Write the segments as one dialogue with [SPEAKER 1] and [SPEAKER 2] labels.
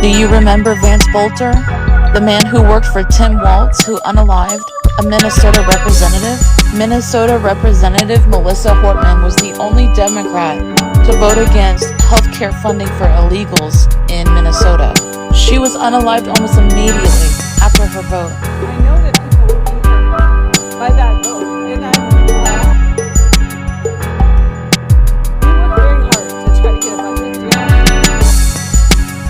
[SPEAKER 1] Do you remember Vance Bolter, the man who worked for Tim Walz, who unalived a Minnesota representative? Minnesota Representative Melissa Hortman was the only Democrat to vote against health care funding for illegals in Minnesota. She was unalived almost immediately after her vote.
[SPEAKER 2] I know that people will be hurt by that vote, and we worked very hard to try to get a budget deal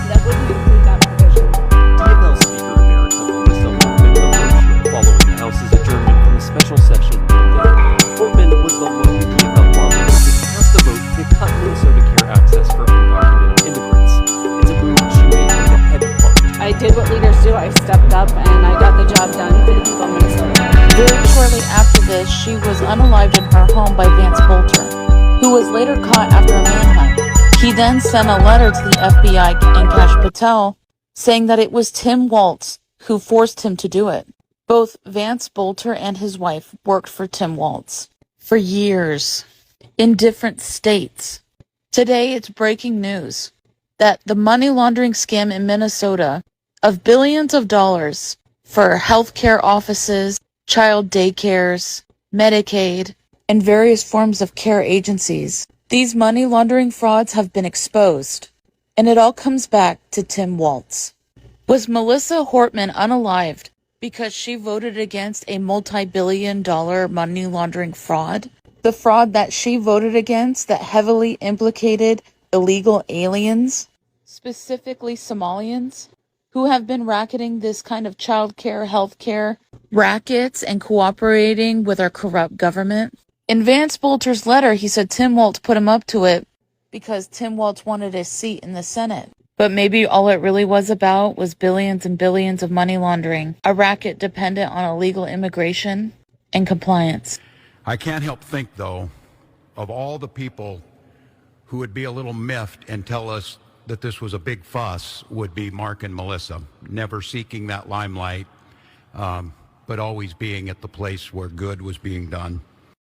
[SPEAKER 2] that wouldn't include that provision.
[SPEAKER 3] DFL Speaker Emerita Melissa Hortman emerged following the House's adjournment from a special session Monday. Hortman was the lone DFL lawmaker to cast a vote to cut Minnesota Care access for undocumented immigrants. It's a move she made with a heavy heart.
[SPEAKER 2] I did what leaders do. I stepped up and I got the job done for the people of Minnesota.
[SPEAKER 1] Very shortly after this, she was unalived in her home by Vance Bolter, who was later caught after a manhunt. He then sent a letter to the FBI and Kash Patel saying that it was Tim Walz who forced him to do it. Both Vance Bolter and his wife worked for Tim Walz for years in different states. Today, it's breaking news that the money laundering scam in Minnesota of billions of dollars for healthcare offices, child daycares, Medicaid, and various forms of care agencies. These money laundering frauds have been exposed, and it all comes back to Tim Walz. Was Melissa Hortman unalived because she voted against a multi-billion-dollar money laundering fraud? The fraud that she voted against that heavily implicated illegal aliens, specifically Somalians, who have been racketing this kind of child care, health care rackets and cooperating with our corrupt government. In Vance Bolter's letter, he said Tim Walz put him up to it because Tim Walz wanted a seat in the Senate. But maybe all it really was about was billions and billions of money laundering, a racket dependent on illegal immigration and compliance.
[SPEAKER 4] I can't help think, though, of all the people who would be a little miffed and tell us that this was a big fuss would be Mark and Melissa, never seeking that limelight, but always being at the place where good was being done.